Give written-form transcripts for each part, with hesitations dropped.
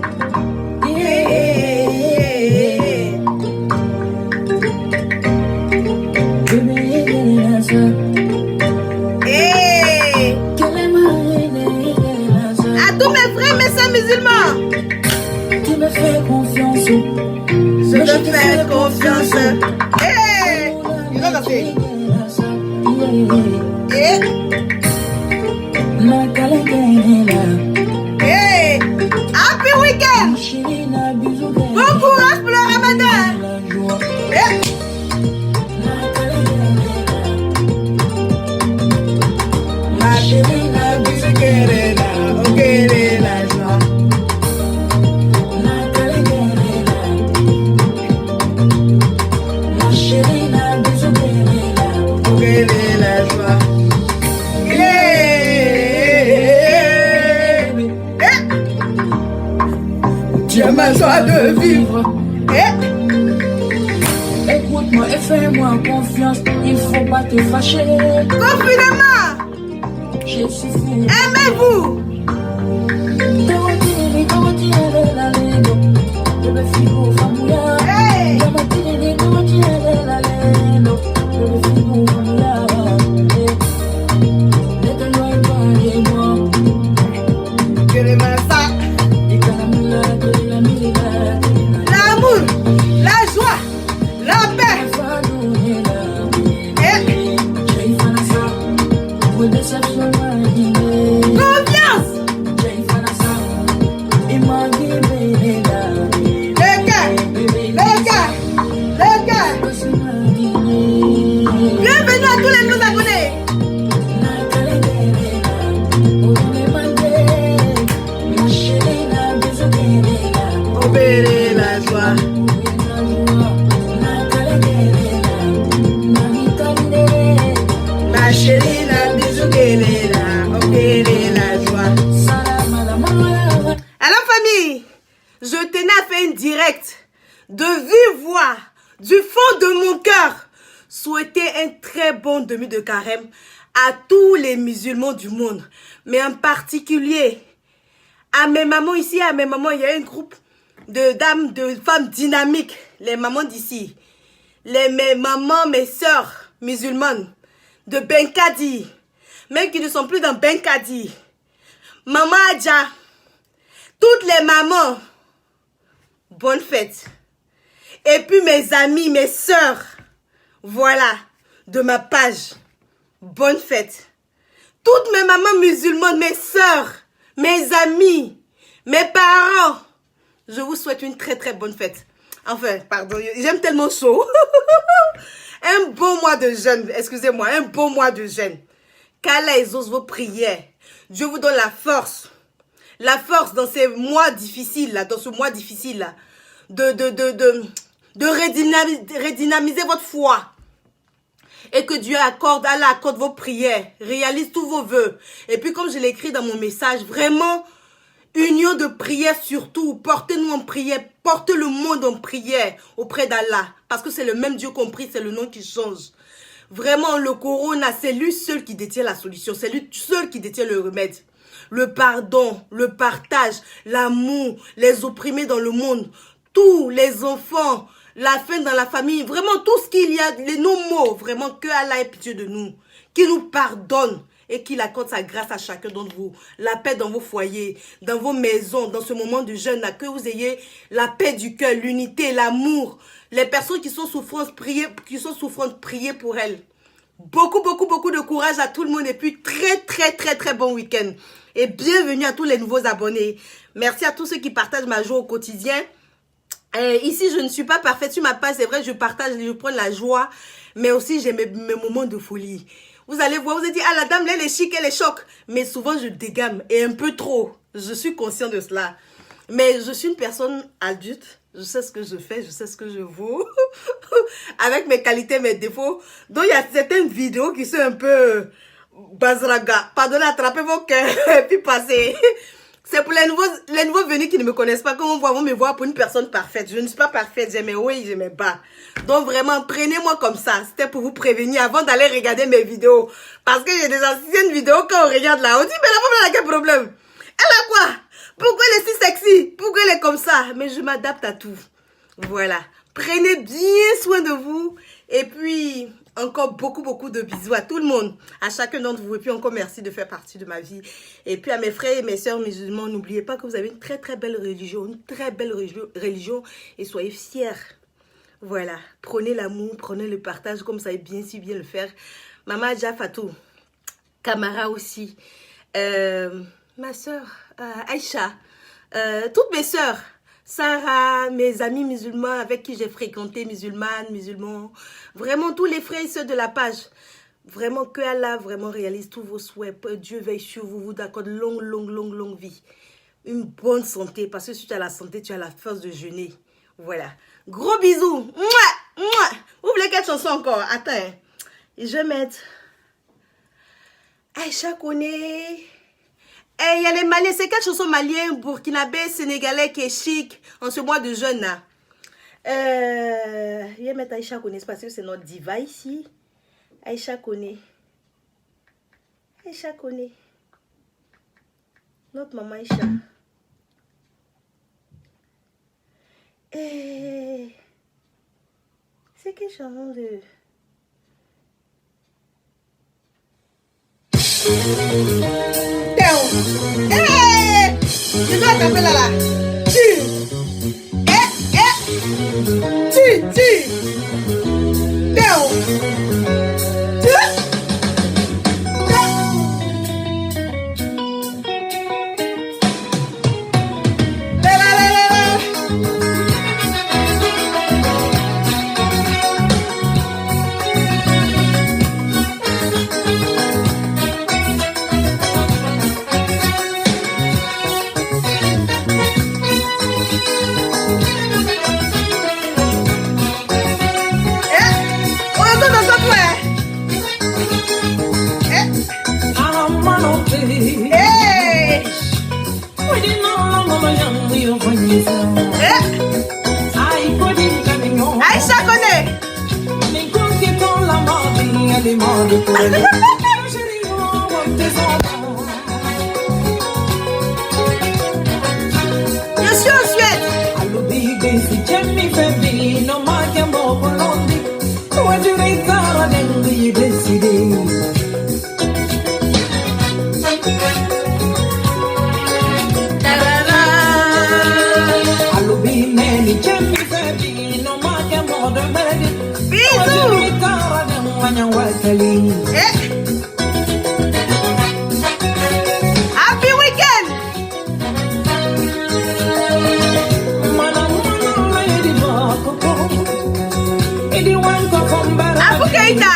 À tous mes frères, mes sœurs musulmans, Tu me fais confiance. je te fais confiance. Il va danser. Happy weekend. Bon courage pour le Ramadan. Ma chérie, la musique est là, ok, elle est là, joie. Ok, elle est là, joie. Tu as ma joie de vivre. Écoute-moi et fais-moi confiance. Il faut pas te fâcher. Confinement, Je suis fou. aimez-vous. Hey. Que les mains ça. L'amour, la joie, la paix. Confiance. Le cœur. Bienvenue à tous les nouveaux abonnés. Opérer la joie. Ma chérie, la bisou qu'elle est là. Opérer la joie. Alors famille, je tenais à faire une direct de vive voix, du fond de mon cœur, souhaiter un très bon demi de carême à tous les musulmans du monde, mais en particulier à mes mamans ici, à mes mamans, il y a un groupe de dames, de femmes dynamiques, les mamans d'ici, mes mamans, mes sœurs musulmanes de Benkadi, même qui ne sont plus dans Benkadi, Maman Adja, toutes les mamans, bonne fête. Et puis mes amis, mes sœurs, voilà, de ma page, bonne fête. Toutes mes mamans musulmanes, mes sœurs, mes amis, mes parents, je vous souhaite une très très bonne fête. Enfin, pardon, j'aime tellement chaud. Un beau mois de jeûne, excusez-moi, un beau mois de jeûne. Qu'Allah exauce vos prières. Dieu vous donne la force dans ces mois difficiles là, dans ce mois difficile là, de redynamiser votre foi. Et que Dieu accorde, Allah accorde vos prières, réalise tous vos vœux. Et puis comme je l'ai écrit dans mon message, vraiment, union de prière surtout, portez-nous en prière, portez le monde en prière auprès d'Allah. Parce que c'est le même Dieu compris, c'est le nom qui change. Vraiment, le corona, c'est lui seul qui détient la solution, c'est lui seul qui détient le remède. Le pardon, le partage, l'amour, les opprimés dans le monde, tous les enfants, la fin dans la famille, vraiment tout ce qu'il y a, nos mots, vraiment que Allah ait pitié de nous, qu'il nous pardonne et qu'il accorde sa grâce à chacun d'entre vous, la paix dans vos foyers, dans vos maisons, dans ce moment de jeûne, que vous ayez la paix du cœur, l'unité, l'amour, les personnes qui sont souffrantes, priez pour elles. Beaucoup de courage à tout le monde et puis très bon week-end. Et bienvenue à tous les nouveaux abonnés. Merci à tous ceux qui partagent ma joie au quotidien. Ici, je ne suis pas parfaite sur ma page, c'est vrai, je partage, je prends la joie, mais aussi j'ai mes moments de folie. Vous allez voir, vous allez dire, ah la dame, là, elle est chic, elle est choc. Mais souvent, je dégame, et un peu trop. Je suis conscient de cela. Mais je suis une personne adulte, je sais ce que je fais, je sais ce que je vaux, avec mes qualités, mes défauts. Donc, il y a certaines vidéos qui sont un peu bazraga. Pardonnez, attrapez vos cœurs, et puis passez. C'est pour les nouveaux venus qui ne me connaissent pas. Comme on voit, vont me voir pour une personne parfaite. Je ne suis pas parfaite. J'ai mes hauts et j'ai mes bas. Donc vraiment, prenez-moi comme ça. C'était pour vous prévenir avant d'aller regarder mes vidéos. Parce que j'ai des anciennes vidéos, quand on regarde là, on dit, mais la femme, elle a quel problème? Elle a quoi? Pourquoi elle est si sexy? Pourquoi elle est comme ça, mais je m'adapte à tout. Voilà. Prenez bien soin de vous. Et puis, encore beaucoup de bisous à tout le monde. À chacun d'entre vous. Et puis encore merci de faire partie de ma vie. Et puis à mes frères et mes sœurs musulmans, n'oubliez pas que vous avez une très belle religion. Une très belle religion. Et soyez fiers. Voilà. Prenez l'amour, prenez le partage comme ça et bien si bien le faire. Maman Adja Fatou. Camara aussi. Ma sœur Aïcha. Toutes mes sœurs. Sarah, mes amis musulmans avec qui j'ai fréquenté, musulmans, vraiment tous les frères et sœurs de la page. Vraiment que Allah vraiment réalise tous vos souhaits. Dieu veille sur vous, vous accorde longue vie. Une bonne santé, parce que si tu as la santé, tu as la force de jeûner. Voilà. Gros bisous. Mouah, mouah. Vous voulez quelle chanson encore? Attends. Je vais mettre Aïcha Koné. Et il y a les Maliens, c'est quelle chanson malien, burkinabé, sénégalais qui est chic en ce mois de jeûne là? Je vais mettre Aïcha Koné parce que c'est notre diva ici. Aïcha Koné. Aïcha Koné. Notre maman Aïcha. C'est quelle chanson de... Tu dois taper là. Aïcha Koné. Je suis en Suède. Happy weekend. Abu Keita.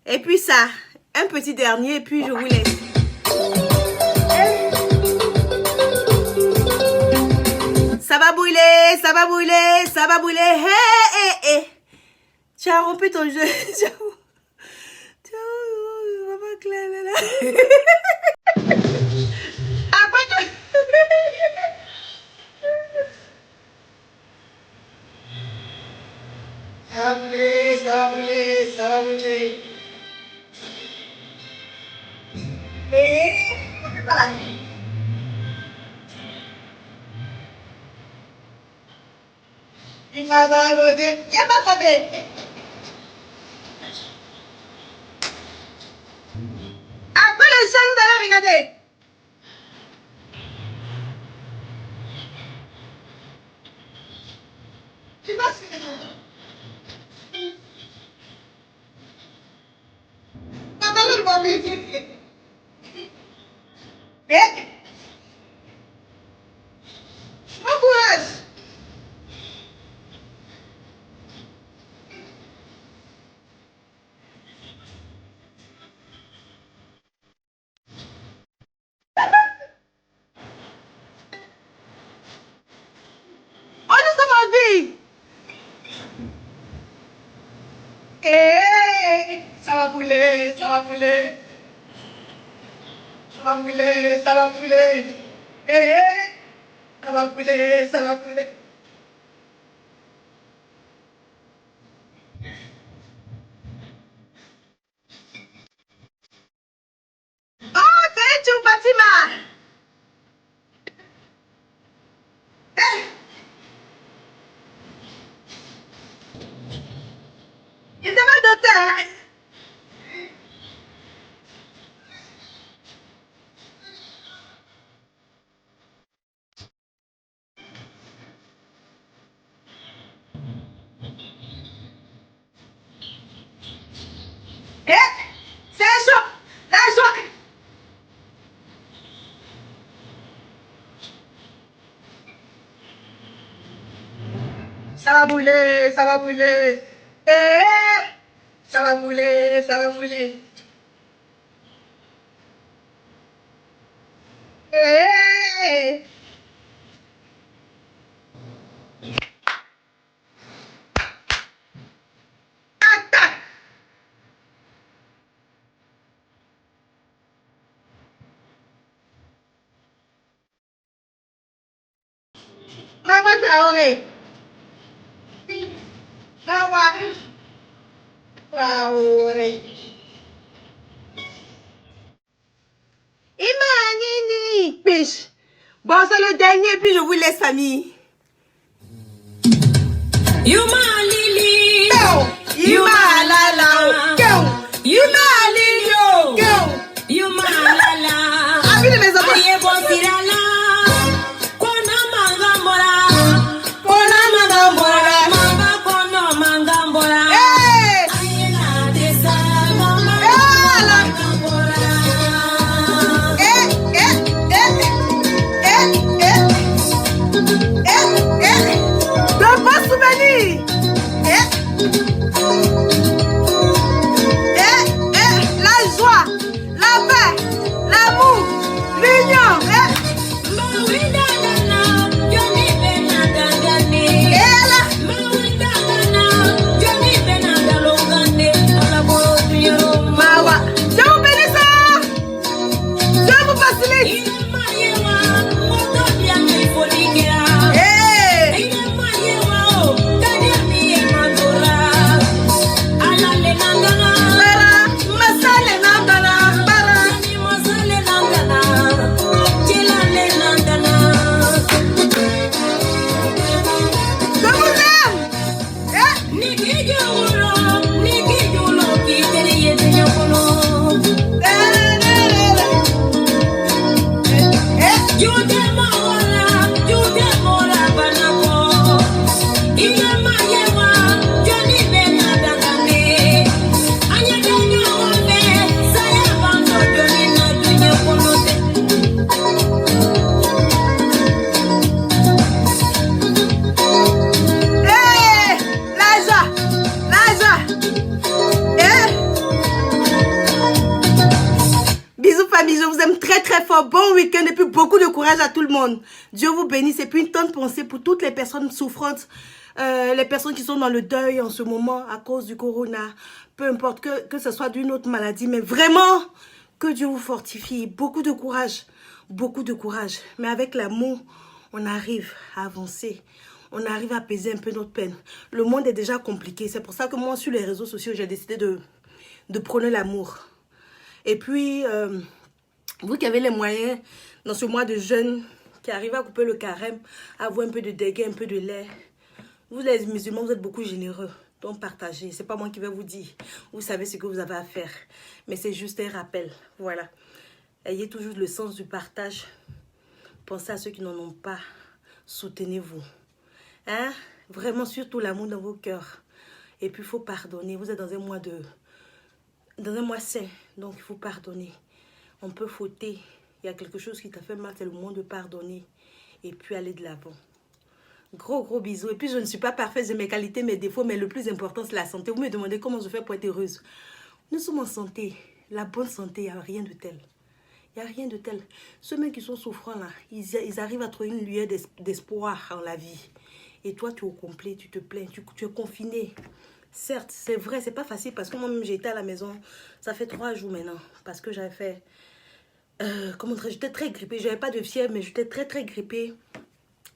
Et puis ça, un petit dernier, et puis je vous laisse. Ça va brûler, ça va brûler, ça va brûler. Hé, hé, hé. Tu as rompu ton jeu. Ça va brûler, ça va brûler. Ça va brûler, ça va brûler. Ça va brûler, ça va brûler. C'est chaud. C'est chaud. Ça va brûler, ça va brûler. Ça va brûler, ça va brûler. Maman Traoré. Maman Traoré. Imanini. Piche. Bon, c'est le dernier, puis je vous laisse, famille. Yuma Lili. Yuma Lala. Yuma Lili. Yuma Lala. Avis de mes enfants. Aye Bosirala. Kona Mangambora. Kona Mangambora. Manga Kono Mangambora. Aye la desa Mama Mangambora. De bons souvenirs. La joie, la paix, l'amour, l'union. Mawa, je vous bénis. Je vous facilite. Je vous aime très très fort. Bon week-end et puis beaucoup de courage à tout le monde. Dieu vous bénisse et puis une tonne de pensée pour toutes les personnes souffrantes, les personnes qui sont dans le deuil en ce moment à cause du corona. Peu importe que ce soit d'une autre maladie, mais vraiment que Dieu vous fortifie. Beaucoup de courage, beaucoup de courage. Mais avec l'amour, on arrive à avancer. On arrive à apaiser un peu notre peine. Le monde est déjà compliqué. C'est pour ça que moi, sur les réseaux sociaux, j'ai décidé de prôner l'amour. Et puis... vous qui avez les moyens, dans ce mois de jeûne, qui arrivez à couper le carême, à avoir un peu de déguet, un peu de lait. Vous les musulmans, vous êtes beaucoup généreux. Donc partagez. C'est pas moi qui vais vous dire. Vous savez ce que vous avez à faire. Mais c'est juste un rappel. Voilà. Ayez toujours le sens du partage. Pensez à ceux qui n'en ont pas. Soutenez-vous. Hein? Vraiment, surtout l'amour dans vos cœurs. Et puis, il faut pardonner. Vous êtes dans un mois saint. Donc, il faut pardonner. On peut fauter. Il y a quelque chose qui t'a fait mal, c'est le moment de pardonner. Et puis aller de l'avant. Gros bisous. Et puis je ne suis pas parfaite, j'ai mes qualités, mes défauts, mais le plus important c'est la santé. Vous me demandez comment je fais pour être heureuse. Nous sommes en santé. La bonne santé, il n'y a rien de tel. Il n'y a rien de tel. Ceux mêmes qui sont souffrants là, ils arrivent à trouver une lueur d'espoir en la vie. Et toi tu es au complet, tu te plains, tu es confiné. Certes, c'est vrai, c'est pas facile parce que moi-même j'étais à la maison. Ça fait 3 jours maintenant parce que j'avais fait... comment dire, j'étais très grippée. J'avais pas de fièvre, mais j'étais très grippée.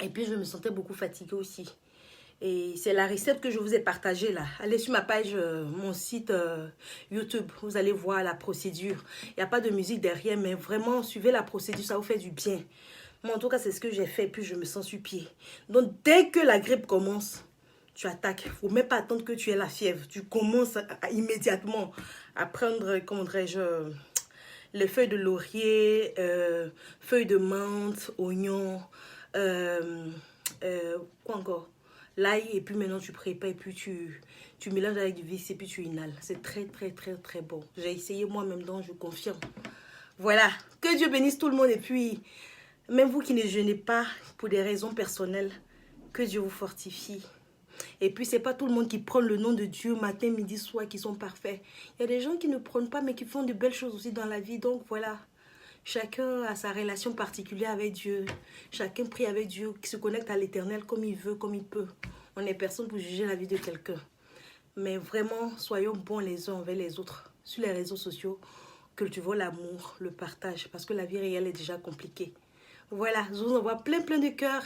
Et puis je me sentais beaucoup fatiguée aussi. Et c'est la recette que je vous ai partagée là. Allez sur ma page, mon site YouTube. Vous allez voir la procédure. Il n'y a pas de musique derrière, mais vraiment suivez la procédure, ça vous fait du bien. Moi en tout cas c'est ce que j'ai fait, puis je me sens sur pied. Donc dès que la grippe commence, tu attaques. Il ne faut même pas attendre que tu aies la fièvre. Tu commences immédiatement à prendre, comment dirais-je, les feuilles de laurier, feuilles de menthe, oignons, quoi encore? L'ail, et puis maintenant tu prépares et puis tu mélanges avec du vice et puis tu inhales. C'est très très très très bon. J'ai essayé moi-même, donc je confirme. Voilà, que Dieu bénisse tout le monde et puis même vous qui ne jeûnez pas pour des raisons personnelles, que Dieu vous fortifie. Et puis c'est pas tout le monde qui prend le nom de Dieu matin, midi, soir qui sont parfaits. Il y a des gens qui ne prennent pas mais qui font de belles choses aussi dans la vie. Donc voilà, chacun a sa relation particulière avec Dieu. Chacun prie avec Dieu, qui se connecte à l'Éternel comme il veut, comme il peut. On n'est personne pour juger la vie de quelqu'un. Mais vraiment, soyons bons les uns envers les autres. Sur les réseaux sociaux, cultivons l'amour, le partage. Parce que la vie réelle est déjà compliquée. Voilà, je vous envoie plein de cœurs.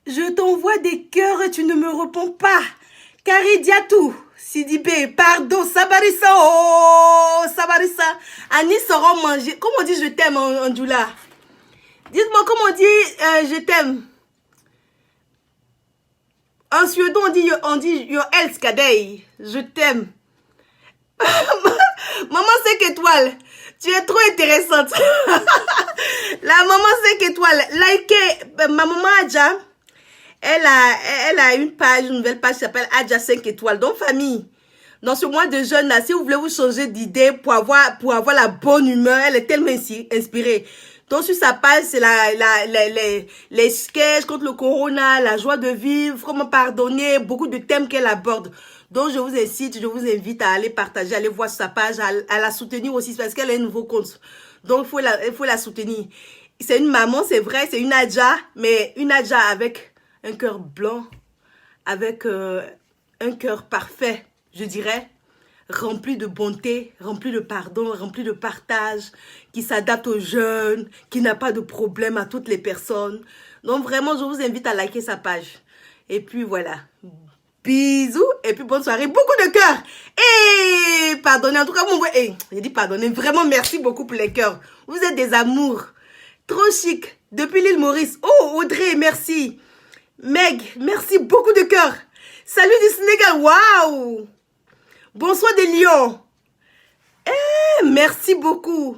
Je t'envoie des cœurs et tu ne me réponds pas. Karidiatou, Sidibé, pardon, Sabarissa, oh, Sabarissa. Annie saura manger. Comment on dit je t'aime en Djoula? Dites-moi comment on dit je t'aime. En suédois, on dit yo älskar. Je t'aime. Maman 5 étoiles. Tu es trop intéressante. La maman 5 étoiles. Likez. Ma maman Adja. Elle a une page, une nouvelle page qui s'appelle Adja 5 étoiles. Donc, famille, dans ce mois de jeûne, là, si vous voulez vous changer d'idée pour avoir la bonne humeur, elle est tellement inspirée. Donc, sur sa page, c'est les sketchs contre le corona, la joie de vivre, comment pardonner, beaucoup de thèmes qu'elle aborde. Donc, je vous incite, je vous invite à aller partager, à aller voir sa page, à la soutenir aussi, parce qu'elle a un nouveau compte. Donc, il faut la soutenir. C'est une maman, c'est vrai, c'est une Adja, mais une Adja avec un cœur blanc, avec un cœur parfait, je dirais, rempli de bonté, rempli de pardon, rempli de partage, qui s'adapte aux jeunes, qui n'a pas de problème à toutes les personnes. Donc vraiment, je vous invite à liker sa page. Et puis voilà, bisous, et puis bonne soirée, beaucoup de cœurs. Et pardonnez, en tout cas, j'ai dit pardonnez, vraiment merci beaucoup pour les cœurs. Vous êtes des amours, trop chic, depuis l'île Maurice. Oh, Audrey, merci. Meg, merci, beaucoup de cœur. Salut du Sénégal, waouh. Bonsoir des Lions. Merci beaucoup.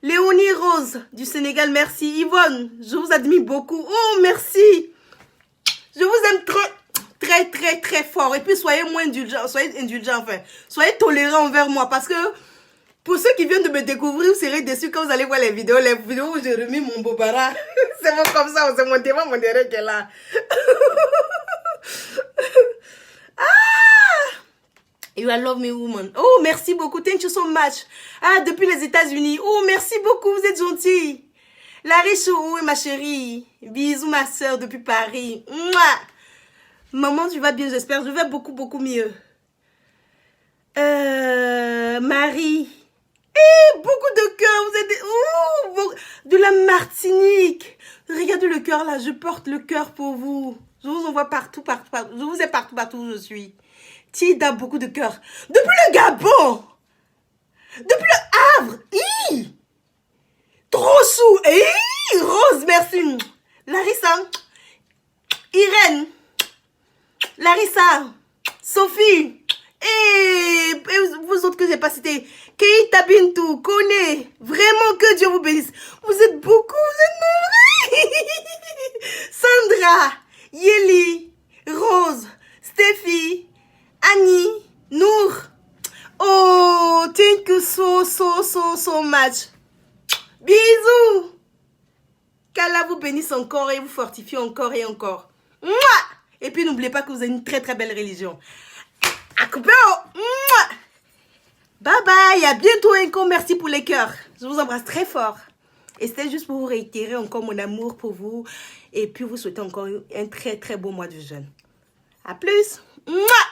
Léonie Rose du Sénégal, merci. Yvonne, je vous admire beaucoup. Oh, merci. Je vous aime très fort. Et puis, soyez moins indulgents, enfin. Soyez tolérants envers moi parce que pour ceux qui viennent de me découvrir, vous serez déçus quand vous allez voir les vidéos où j'ai remis mon bobara. C'est bon comme ça, c'est mon démon, mon derrière qui est là. You love me, woman. Oh, merci beaucoup. Thank you so much. Ah, depuis les États-Unis. Oh, merci beaucoup. Vous êtes gentille. Larry Chou, ma chérie. Bisous, ma soeur, depuis Paris. Mouah. Maman, tu vas bien, j'espère. Je vais beaucoup mieux. Marie. Beaucoup de cœur. Vous êtes de la Martinique. Regardez le cœur là. Je porte le cœur pour vous. Je vous envoie partout. Je vous ai partout où je suis. Tida, beaucoup de cœur. Depuis le Gabon. Depuis le Havre. Trop chou. Rose, merci. Larissa. Irène. Larissa. Sophie. Et vous autres que j'ai pas cité. Keita Bintou, Kone. Vraiment que Dieu vous bénisse. Vous êtes beaucoup, vous êtes nombreux. Sandra. Yeli. Rose. Stéphie. Annie, Nour. Oh, thank you so much. Bisous. Qu'Allah vous bénisse encore et vous fortifie encore et encore. Mouah. Et puis n'oubliez pas que vous avez une très belle religion. Akubeo. Bye bye. À bientôt encore. Merci pour les cœurs. Je vous embrasse très fort. Et c'était juste pour vous réitérer encore mon amour pour vous. Et puis vous souhaiter encore un très beau mois de jeûne. À plus. Mouah.